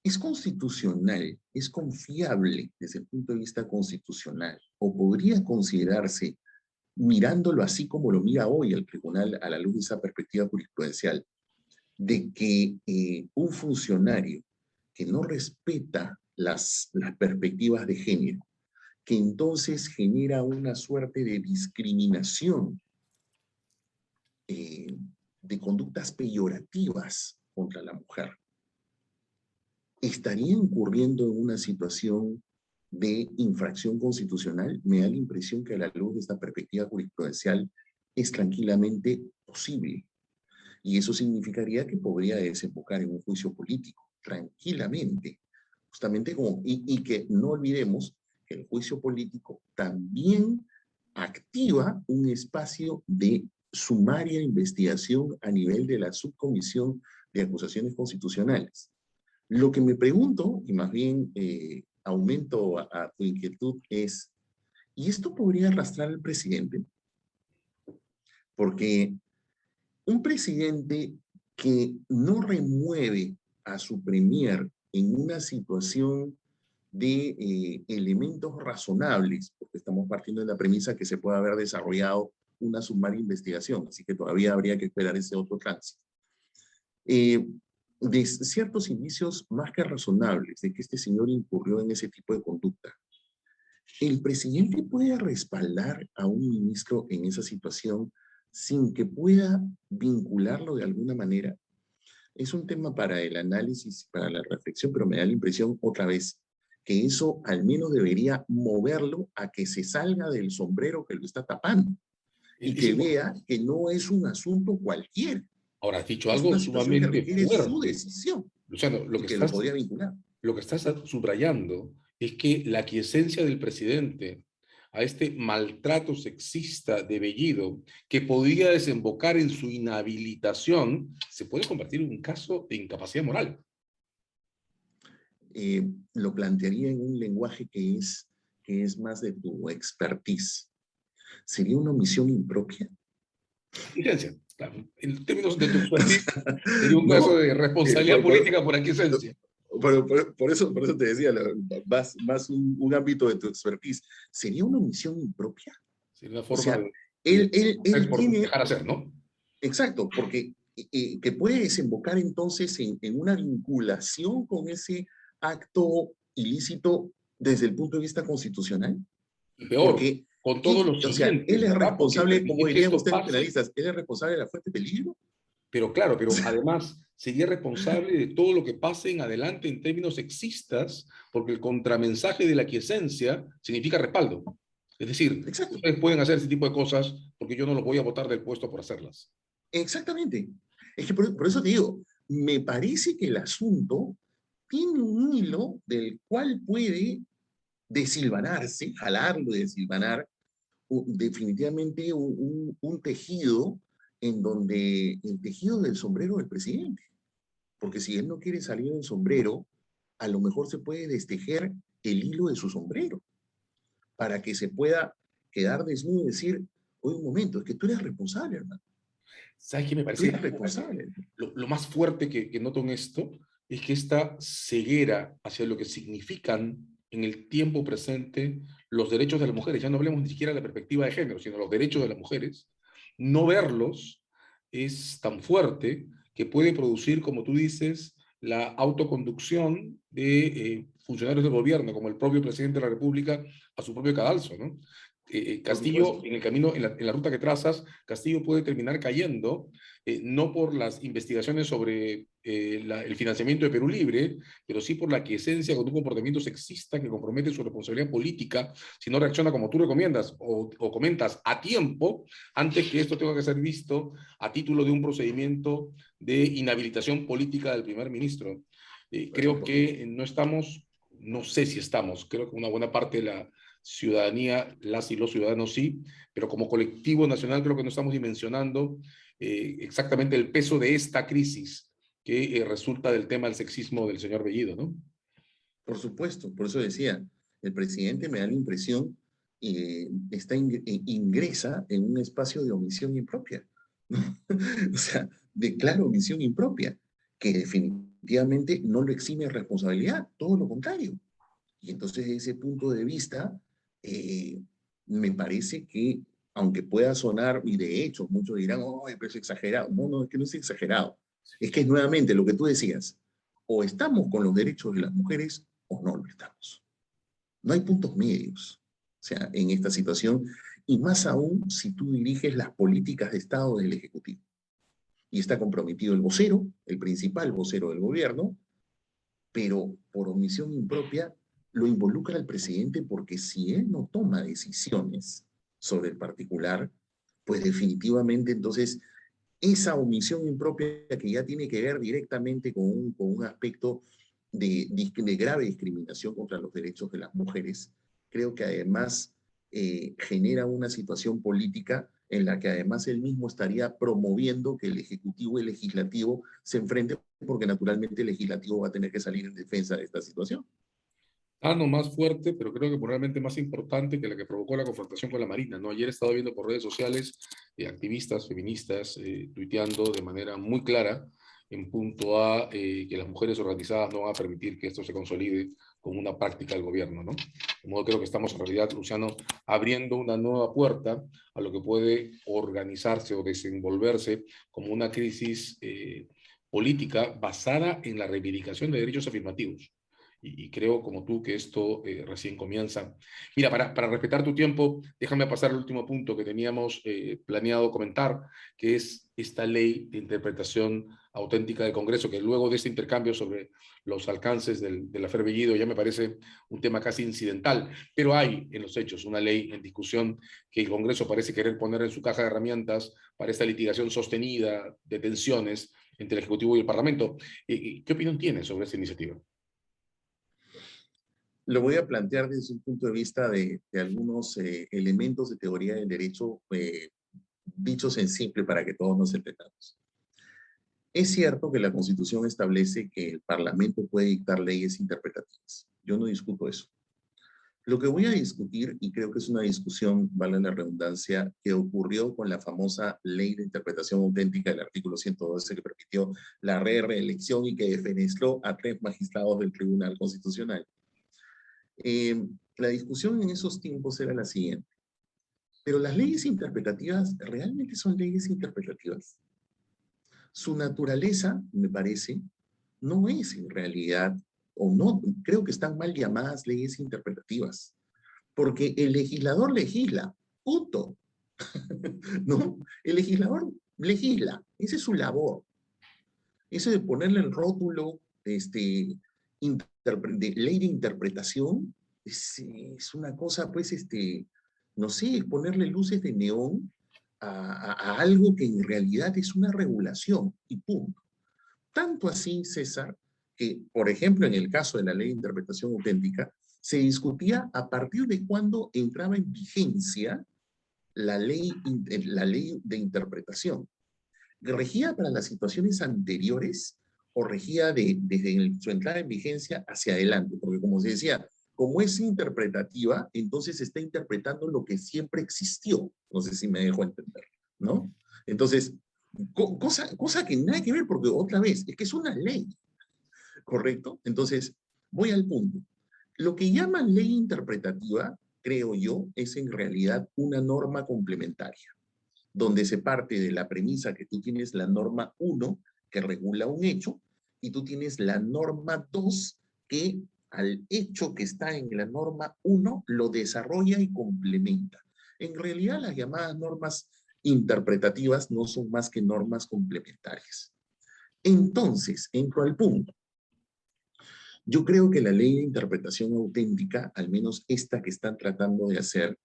¿Es constitucional, es confiable desde el punto de vista constitucional, o podría considerarse, mirándolo así como lo mira hoy el tribunal a la luz de esa perspectiva jurisprudencial, de que un funcionario que no respeta las perspectivas de género, que entonces genera una suerte de discriminación, de conductas peyorativas contra la mujer, estaría incurriendo en una situación de infracción constitucional? Me da la impresión que a la luz de esta perspectiva jurisprudencial es tranquilamente posible. Y eso significaría que podría desembocar en un juicio político, tranquilamente. Justamente como, y que no olvidemos que el juicio político también activa un espacio de sumaria investigación a nivel de la subcomisión de acusaciones constitucionales. Lo que me pregunto, y más bien aumento a tu inquietud, es, ¿y esto podría arrastrar al presidente? Porque un presidente que no remueve a su premier en una situación de elementos razonables, porque estamos partiendo de la premisa que se puede haber desarrollado una sumaria investigación, así que todavía habría que esperar ese otro tránsito. de ciertos indicios más que razonables de que este señor incurrió en ese tipo de conducta, ¿el presidente puede respaldar a un ministro en esa situación sin que pueda vincularlo de alguna manera? Es un tema para el análisis, para la reflexión, pero me da la impresión otra vez que eso al menos debería moverlo a que se salga del sombrero que lo está tapando y Es que importante. vea que no es un asunto cualquiera, Ahora, has dicho es algo una situación que sumamente requiere su fuerte. decisión Luciano, y que lo podría vincular. lo que estás subrayando es que la aquiescencia del presidente a este maltrato sexista de Bellido, que podría desembocar en su inhabilitación, se puede convertir en un caso de incapacidad moral. Lo plantearía en un lenguaje que es más de tu expertise. ¿Sería una omisión impropia? Aquiescencia. En términos de tu expertise, sería un caso No, de eh, responsabilidad por, por, política por aquiescencia. por eso te decía, más un ámbito de tu expertise. ¿Sería una omisión impropia? Sería una O forma sea, es él por tiene, dejar hacer, ¿no? exacto, porque que puede desembocar entonces en una vinculación con ese acto ilícito desde el punto de vista constitucional, Y peor, porque, con todo lo o sea, siguiente, él es ¿verdad? Porque responsable, como permitir que dirían esto ustedes los pase. penalistas, él es responsable de la fuente de peligro. Pero claro, pero además sería responsable de todo lo que pase en adelante en términos sexistas, porque el contramensaje de la quiesencia significa respaldo. Es decir, Exacto, ustedes pueden hacer ese tipo de cosas porque yo no los voy a votar del puesto por hacerlas. exactamente. Es que por eso te digo, me parece que el asunto tiene un hilo del cual puede desilvanarse, jalarlo y desilvanar definitivamente un tejido en donde el tejido del sombrero del presidente. Porque si él no quiere salir del sombrero, a lo mejor se puede destejer el hilo de su sombrero para que se pueda quedar desnudo y decir, oye, un momento, es que tú eres responsable, hermano. ¿Sabes qué me Tú parece? eres responsable. Lo más fuerte que noto en esto es que esta ceguera hacia lo que significan en el tiempo presente los derechos de las mujeres, ya no hablemos ni siquiera de la perspectiva de género, sino los derechos de las mujeres, no verlos es tan fuerte que puede producir, como tú dices, la autoconducción de funcionarios del gobierno, como el propio presidente de la República, a su propio cadalso, ¿no? Por Castillo, supuesto. en el camino, en la ruta que trazas, Castillo puede terminar cayendo, no por las investigaciones sobre el financiamiento de Perú Libre, pero sí por la quiesencia con un comportamiento sexista que compromete su responsabilidad política si no reacciona como tú recomiendas o comentas a tiempo, antes que esto tenga que ser visto a título de un procedimiento de inhabilitación política del primer ministro. Creo que no estamos, no sé si estamos, creo que una buena parte de la ciudadanía, las y los ciudadanos sí, pero como colectivo nacional creo que no estamos dimensionando exactamente el peso de esta crisis que resulta del tema del sexismo del señor Bellido, ¿no? Por supuesto, por eso decía, el presidente me da la impresión ingresa en un espacio de omisión impropia, ¿no? O sea, de clara omisión impropia, que definitivamente no lo exime de responsabilidad, todo lo contrario. Y entonces, desde ese punto de vista, eh, me parece que, aunque pueda sonar, y de hecho muchos dirán, oh, pero es exagerado. No, no, es que no es exagerado. Es que es nuevamente lo que tú decías, o estamos con los derechos de las mujeres o no lo estamos. No hay puntos medios, o sea, en esta situación, y más aún si tú diriges las políticas de Estado del Ejecutivo. Y está comprometido el vocero, el principal vocero del gobierno, pero por omisión impropia lo involucra el presidente porque si él no toma decisiones sobre el particular, pues definitivamente entonces esa omisión impropia que ya tiene que ver directamente con un aspecto de grave discriminación contra los derechos de las mujeres, creo que además genera una situación política en la que además él mismo estaría promoviendo que el Ejecutivo y el Legislativo se enfrenten, porque naturalmente el Legislativo va a tener que salir en defensa de esta situación. Ah, no, más fuerte, pero creo que probablemente más importante que la que provocó la confrontación con la Marina, ¿no? Ayer he estado viendo por redes sociales activistas, feministas, tuiteando de manera muy clara en punto a que las mujeres organizadas no van a permitir que esto se consolide como una práctica del gobierno, ¿no? De modo creo que estamos en realidad, Luciano, abriendo una nueva puerta a lo que puede organizarse o desenvolverse como una crisis política basada en la reivindicación de derechos afirmativos. Y creo, como tú, que esto recién comienza. Mira, para respetar tu tiempo, déjame pasar al último punto que teníamos planeado comentar, que es esta ley de interpretación auténtica del Congreso, que luego de este intercambio sobre los alcances del afer Bellido ya me parece un tema casi incidental, pero hay en los hechos una ley en discusión que el Congreso parece querer poner en su caja de herramientas para esta litigación sostenida de tensiones entre el Ejecutivo y el Parlamento. ¿Qué opinión tienes sobre esta iniciativa? Lo voy a plantear desde un punto de vista de algunos elementos de teoría del derecho dichos en simple para que todos nos entendamos. Es cierto que la Constitución establece que el Parlamento puede dictar leyes interpretativas. Yo no discuto eso. Lo que voy a discutir, y creo que es una discusión, vale la redundancia, que ocurrió con la famosa ley de interpretación auténtica del artículo 112 que permitió la reelección y que defenestró a 3 magistrados del Tribunal Constitucional. La discusión en esos tiempos era la siguiente. Pero las leyes interpretativas realmente son leyes interpretativas. Su naturaleza, me parece, no es en realidad, o no, creo que están mal llamadas leyes interpretativas, porque el legislador legisla, punto. ¿No? El legislador legisla, esa es su labor. Eso de ponerle el rótulo de ley de interpretación es una cosa, pues, no sé, ponerle luces de neón a algo que en realidad es una regulación y punto. Tanto así, César, que, por ejemplo, en el caso de la ley de interpretación auténtica, se discutía a partir de cuándo entraba en vigencia la ley de interpretación. ¿Regía para las situaciones anteriores o regía desde su entrada en vigencia hacia adelante? Porque como se decía, como es interpretativa, entonces se está interpretando lo que siempre existió. No sé si me dejo entender, ¿no? Entonces, cosa que nada que ver, porque otra vez, es que es una ley, ¿correcto? Entonces, voy al punto. Lo que llaman ley interpretativa, creo yo, es en realidad una norma complementaria, donde se parte de la premisa que tú tienes la norma 1 que regula un hecho y tú tienes la norma 2 que al hecho que está en la norma 1 lo desarrolla y complementa. En realidad las llamadas normas interpretativas no son más que normas complementarias. Entonces, entro al punto. Yo creo que la ley de interpretación auténtica, al menos esta que están tratando de hacer,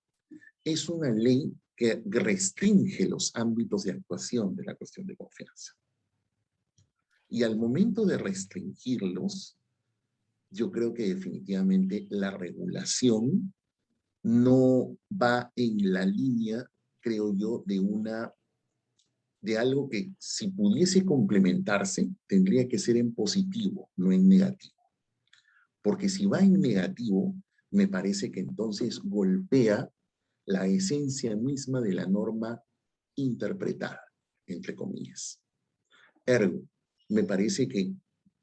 es una ley que restringe los ámbitos de actuación de la cuestión de confianza. Y al momento de restringirlos, yo creo que definitivamente la regulación no va en la línea, creo yo, de algo que si pudiese complementarse, tendría que ser en positivo, no en negativo. Porque si va en negativo, me parece que entonces golpea la esencia misma de la norma interpretada, entre comillas. Ergo, me parece que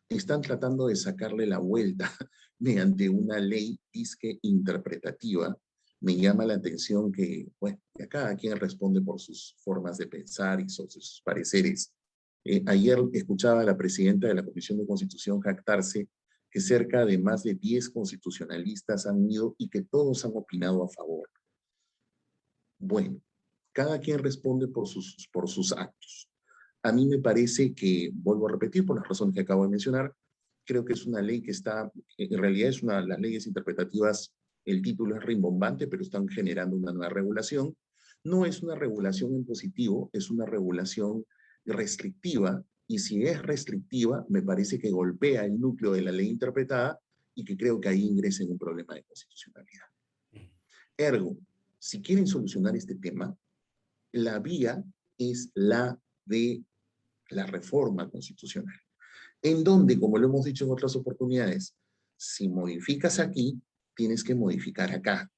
están tratando de sacarle la vuelta mediante una ley disque interpretativa. Me llama la atención que, bueno, que cada quien responde por sus formas de pensar y sus pareceres. Ayer escuchaba a la presidenta de la Comisión de Constitución jactarse que cerca de más de 10 constitucionalistas han ido y que todos han opinado a favor. Bueno, cada quien responde por sus actos. A mí me parece que, vuelvo a repetir por las razones que acabo de mencionar, creo que es una ley que está, en realidad las leyes interpretativas, el título es rimbombante, pero están generando una nueva regulación. No es una regulación en positivo, es una regulación restrictiva, y si es restrictiva, me parece que golpea el núcleo de la ley interpretada y que creo que ahí ingresa en un problema de constitucionalidad. Ergo, si quieren solucionar este tema, la vía es la de la reforma constitucional, en donde, como lo hemos dicho en otras oportunidades, si modificas aquí, tienes que modificar acá,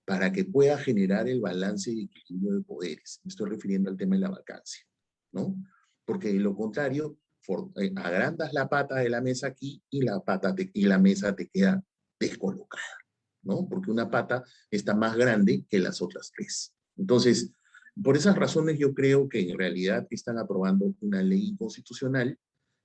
para que pueda generar el balance y equilibrio de poderes. Me estoy refiriendo al tema de la vacancia, ¿no? Porque de lo contrario, agrandas la pata de la mesa aquí y la mesa te queda descolocada, ¿no? Porque una pata está más grande que las otras tres. Entonces, Por esas razones yo creo que en realidad están aprobando una ley inconstitucional.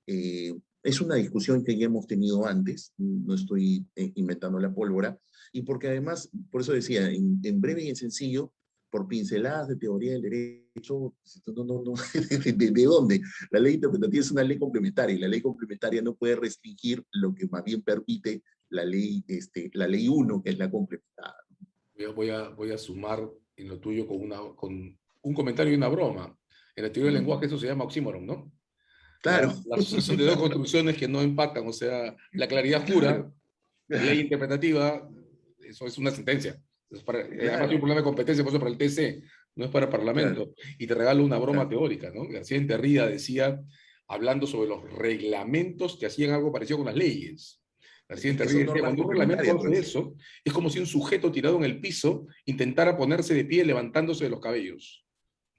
Es una discusión que ya hemos tenido antes, no estoy inventando la pólvora, y porque además, por eso decía, en breve y en sencillo, por pinceladas de teoría del derecho, ¿de dónde? La ley interpretativa es una ley complementaria, y la ley complementaria no puede restringir lo que más bien permite la ley 1, que es la complementada. Voy a sumar en lo tuyo con un comentario y una broma. En la teoría del lenguaje eso se llama oxímoron, ¿no? Claro. La asociación de dos construcciones que no empatan, o sea, la claridad jura, ley interpretativa, eso es una sentencia. Además hay un Claro, problema de competencia, por eso para el TC, no es para claro, Parlamento. Y te regalo una broma claro. teórica, ¿no? García Enterrida decía, hablando sobre los reglamentos que hacían algo parecido con las leyes. García Es que Enterrida son decía, normas cuando un reglamento complementarias, hace pues. eso, es como si un sujeto tirado en el piso intentara ponerse de pie levantándose de los cabellos.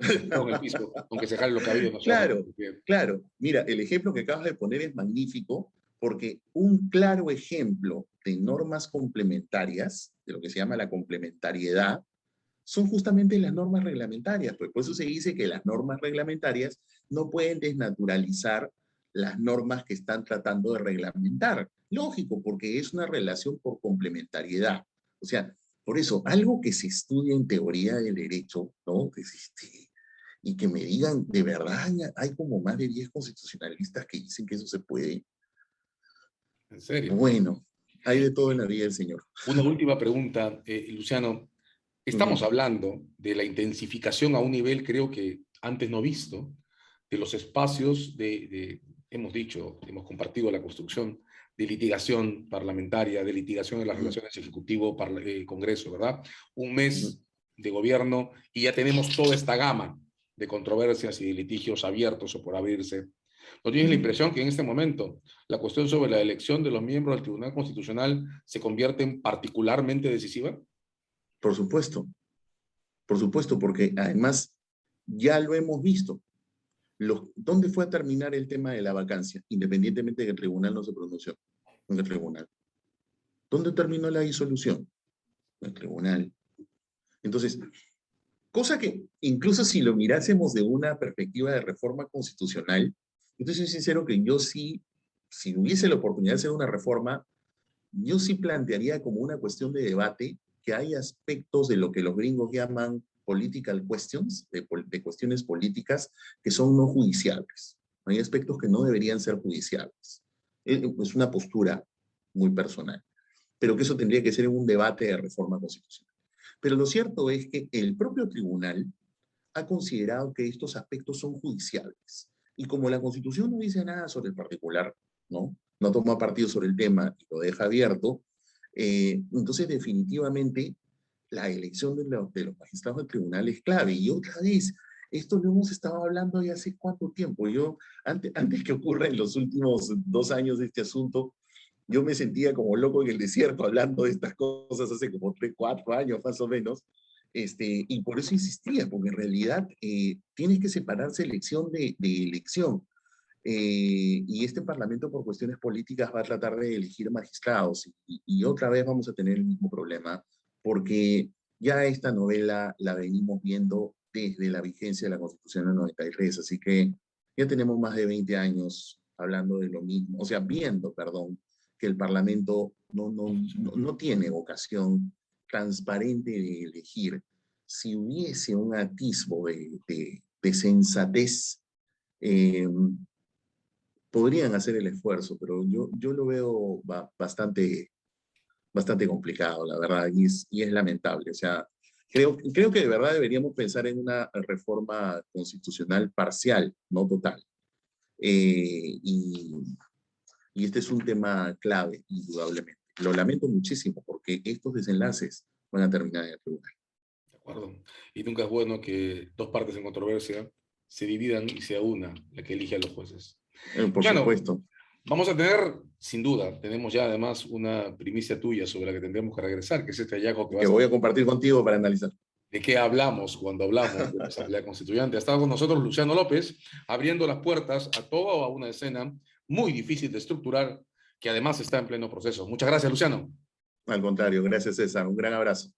En el piso, aunque se jalen los cabellos, no se va a poner Claro, de pie. claro. Mira, el ejemplo que acabas de poner es magnífico porque un claro ejemplo de normas complementarias, de lo que se llama la complementariedad, son justamente las normas reglamentarias. Pues por eso se dice que las normas reglamentarias no pueden desnaturalizar las normas que están tratando de reglamentar. Lógico, porque es una relación por complementariedad. O sea, por eso, algo que se estudia en teoría del derecho, ¿no? Y que me digan, de verdad, hay como más de 10 constitucionalistas que dicen que eso se puede. En serio. Bueno, hay de todo en la vida del Señor. Una última pregunta, Luciano. Uh Estamos -huh. hablando de la intensificación a un nivel, creo que antes no visto, de los espacios hemos dicho, hemos compartido la construcción de litigación parlamentaria, de litigación en las Uh -huh. relaciones Ejecutivo-Congreso, ¿verdad? Un Uh -huh. mes de gobierno y ya tenemos toda esta gama de controversias y de litigios abiertos o por abrirse. ¿No tienes la impresión que en este momento la cuestión sobre la elección de los miembros del Tribunal Constitucional se convierte en particularmente decisiva? Por supuesto, porque además ya lo hemos visto. ¿Dónde fue a terminar el tema de la vacancia? Independientemente de que el tribunal no se pronunció. En el tribunal. ¿Dónde terminó la disolución? En el tribunal. Entonces, cosa que incluso si lo mirásemos de una perspectiva de reforma constitucional, yo soy sincero que yo sí, si hubiese la oportunidad de hacer una reforma, yo sí plantearía como una cuestión de debate que hay aspectos de lo que los gringos llaman political questions, de cuestiones políticas que son no judiciables. Hay aspectos que no deberían ser judiciables. Es una postura muy personal, pero que eso tendría que ser en un debate de reforma constitucional. Pero lo cierto es que el propio tribunal ha considerado que estos aspectos son judiciales. Y como la Constitución no dice nada sobre el particular, ¿no? No toma partido sobre el tema y lo deja abierto, entonces definitivamente la elección de los magistrados del tribunal es clave. Y otra vez, esto lo hemos estado hablando ya hace cuánto tiempo. Yo, antes que ocurra en los últimos 2 años de este asunto, yo me sentía como loco en el desierto hablando de estas cosas hace como 3, 4 años más o menos. Y por eso insistía, porque en realidad tienes que separar selección de elección. Y este Parlamento por cuestiones políticas va a tratar de elegir magistrados y otra vez vamos a tener el mismo problema porque ya esta novela la venimos viendo desde la vigencia de la Constitución del 93, así que ya tenemos más de 20 años hablando de lo mismo, o sea, viendo, perdón, que el Parlamento no tiene vocación transparente de elegir. Si hubiese un atisbo de sensatez, eh, podrían hacer el esfuerzo, pero yo lo veo bastante complicado, la verdad, y es lamentable. O sea, creo que de verdad deberíamos pensar en una reforma constitucional parcial, no total. Y este es un tema clave, indudablemente. Lo lamento muchísimo porque estos desenlaces van a terminar en el tribunal. De acuerdo. Y nunca es bueno que dos partes en controversia se dividan y sea una la que elige a los jueces. Por Bueno, supuesto. vamos a tener, sin duda, tenemos ya además una primicia tuya sobre la que tendremos que regresar, que es este hallazgo que Que vas a... voy a compartir contigo para analizar. ¿De qué hablamos cuando hablamos de la Asamblea Constituyente? Ha estado con nosotros Luciano López, abriendo las puertas a toda una escena muy difícil de estructurar, que además está en pleno proceso. Muchas gracias, Luciano. Al contrario, gracias César. Un gran abrazo.